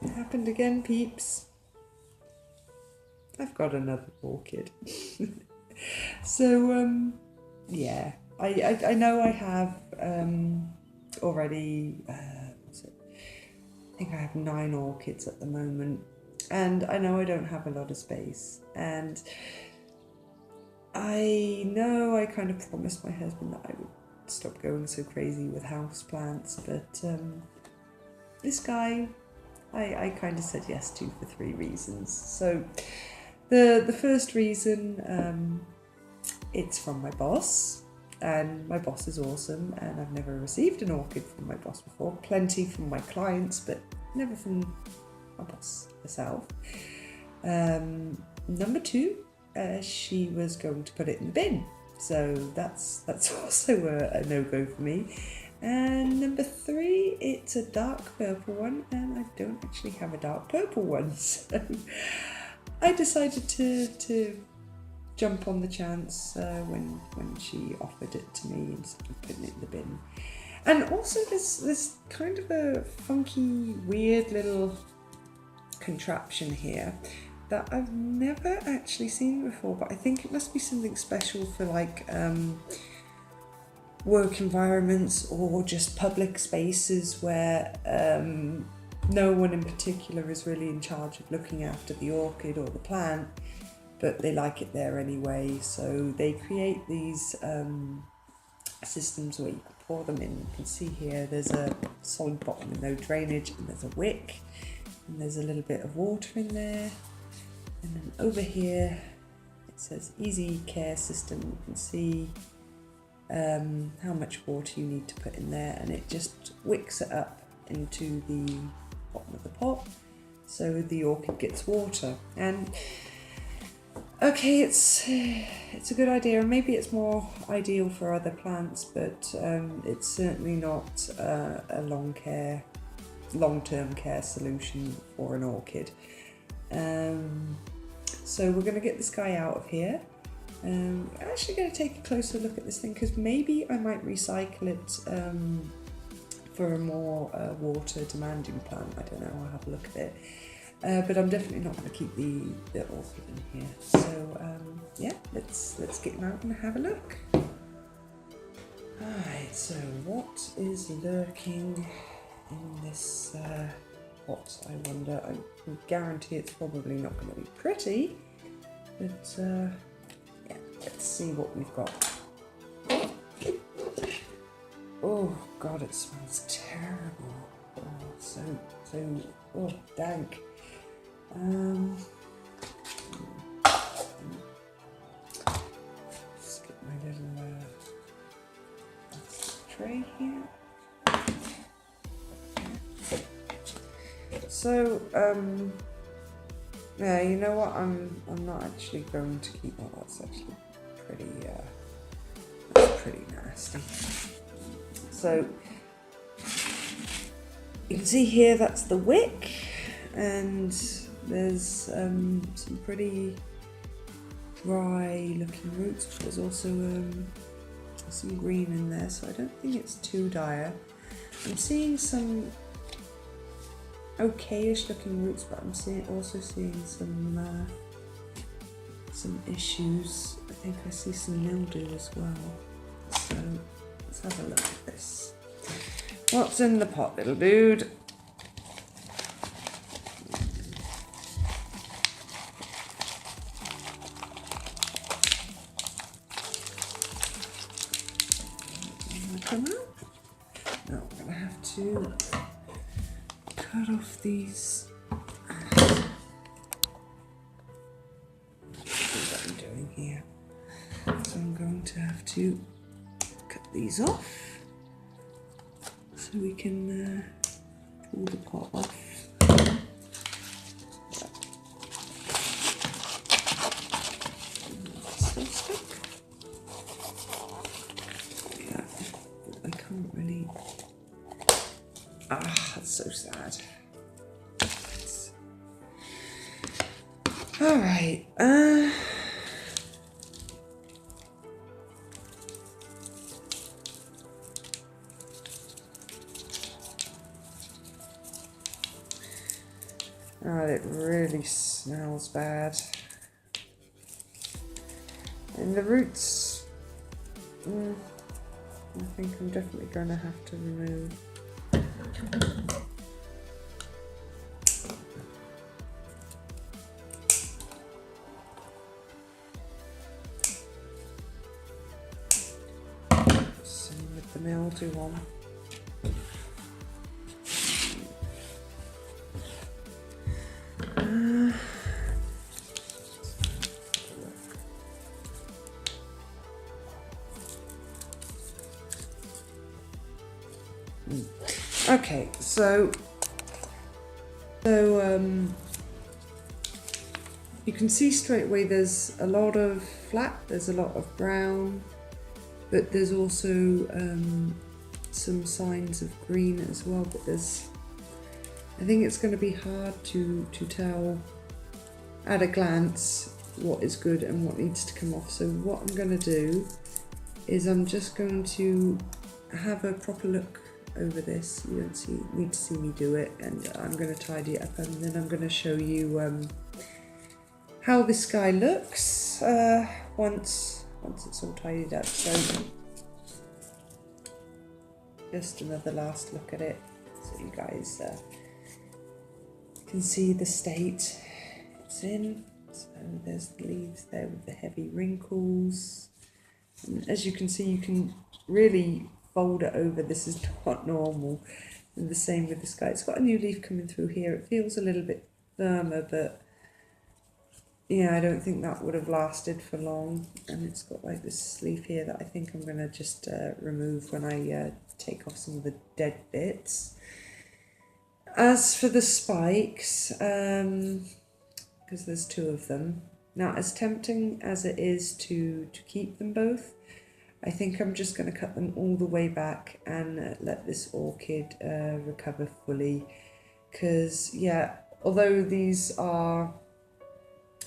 It happened again, peeps. I've got another orchid. So, yeah, I know I have already, what's it? I think I have 9 orchids at the moment, and I know I don't have a lot of space, and I know I kind of promised my husband that I would stop going so crazy with houseplants, but this guy I kind of said yes to for 3 reasons. So the first reason, it's from my boss, and my boss is awesome, and I've never received an orchid from my boss before. Plenty from my clients, but never from my boss herself. Number 2, she was going to put it in the bin, so that's also a no-go for me. And number 3, it's a dark purple one, and I don't actually have a dark purple one, so I decided to jump on the chance when she offered it to me instead of putting it in the bin. And also there's kind of a funky, weird little contraption here that I've never actually seen before, but I think it must be something special for like work environments or just public spaces where no one in particular is really in charge of looking after the orchid or the plant, but they like it there anyway. So they create these systems where you can pour them in. You can see here there's a solid bottom with no drainage, and there's a wick, and there's a little bit of water in there. And then over here it says easy care system. You can see how much water you need to put in there, and it just wicks it up into the bottom of the pot so the orchid gets water. And okay, it's a good idea, and maybe it's more ideal for other plants, but it's certainly not a long-term care solution for an orchid. So we're going to get this guy out of here. I'm actually going to take a closer look at this thing, because maybe I might recycle it for a more water demanding plant. I don't know, I'll have a look at it. But I'm definitely not going to keep the orchid in here. So yeah, let's get him out and have a look. Alright, so what is lurking in this pot, I wonder? I can guarantee it's probably not going to be pretty, but yeah, let's see what we've got. Oh god, it smells terrible. Oh, dank. Just get my little tray here. So, yeah, you know what? I'm not actually going to keep that. That's actually pretty nasty. So you can see here that's the wick, and there's some pretty dry looking roots. There's also some green in there, so I don't think it's too dire. I'm seeing some okayish looking roots, but I'm also seeing some issues. I think I see some mildew as well. So let's have a look at this. What's in the pot, little dude? Come out? No, I'm gonna have to cut off these. What I'm doing here. So I'm going to have to cut these off so we can pull the pot off. Still stuck. Yeah, I can't really. That's so sad. All right. Oh, it really smells bad. And the roots, I think I'm definitely going to have to remove. Same with the mildew one. Okay, so you can see straight away there's a lot of flat, there's a lot of brown, but there's also some signs of green as well, but I think it's going to be hard to tell at a glance what is good and what needs to come off. So what I'm going to do is I'm just going to have a proper look over this. You don't need to see me do it, and I'm going to tidy it up, and then I'm going to show you how this guy looks once it's all tidied up. So just another last look at it so you guys can see the state it's in. So there's the leaves there with the heavy wrinkles, and as you can see, you can really fold it over. This is not normal. And the same with this guy. It's got a new leaf coming through here. It feels a little bit firmer, but yeah, I don't think that would have lasted for long. And it's got like this leaf here that I think I'm going to just remove when I take off some of the dead bits. As for the spikes, because there's two of them, now as tempting as it is to keep them both, I think I'm just going to cut them all the way back and let this orchid recover fully. Because, yeah, although these are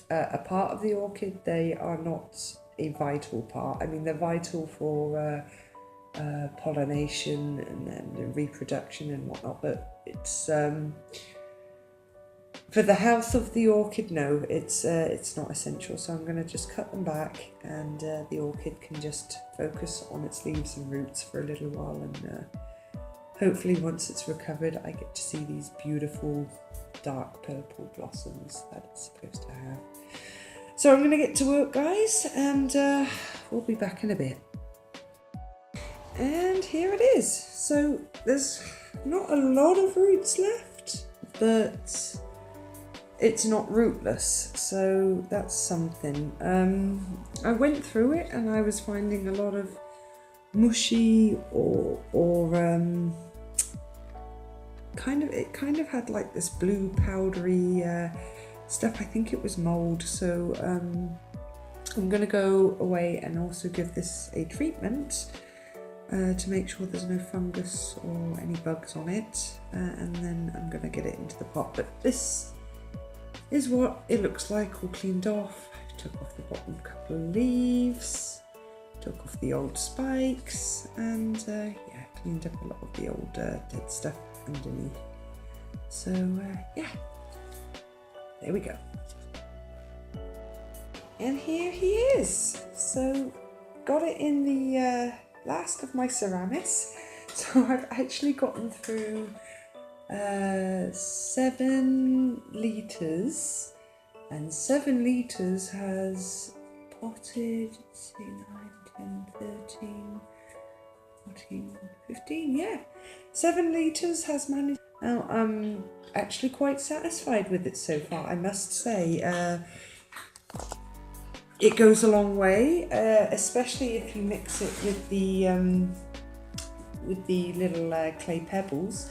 a part of the orchid, they are not a vital part. I mean, they're vital for pollination and reproduction and whatnot, but it's for the health of the orchid, no, it's not essential. So I'm going to just cut them back, and the orchid can just focus on its leaves and roots for a little while, and hopefully once it's recovered I get to see these beautiful dark purple blossoms that it's supposed to have. So I'm going to get to work, guys, and we'll be back in a bit. And here it is. So there's not a lot of roots left, but it's not rootless, so that's something. I went through it and I was finding a lot of mushy or kind of had like this blue powdery stuff. I think it was mold. So I'm going to go away and also give this a treatment to make sure there's no fungus or any bugs on it, and then I'm going to get it into the pot. But this is what it looks like, all cleaned off. I took off the bottom couple of leaves, took off the old spikes, and yeah, cleaned up a lot of the old dead stuff underneath. So yeah, there we go. And here he is. So got it in the last of my Ceramis. So I've actually gotten through 7 litres, and 7 litres has potted, let's see, 9, 10, 13, 14, 15, yeah, 7 litres has managed. Now I'm actually quite satisfied with it so far, I must say. It goes a long way, especially if you mix it with the little clay pebbles.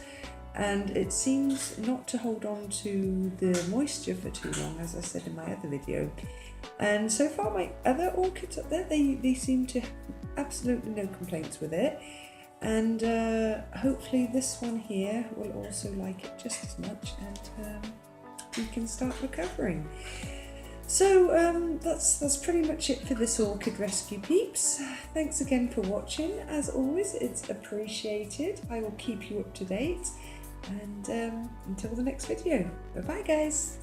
And it seems not to hold on to the moisture for too long, as I said in my other video. And so far my other orchids up there, they seem to have absolutely no complaints with it. And hopefully this one here will also like it just as much, and we can start recovering. So that's pretty much it for this orchid rescue, peeps. Thanks again for watching. As always, it's appreciated. I will keep you up to date. And until the next video, bye bye guys.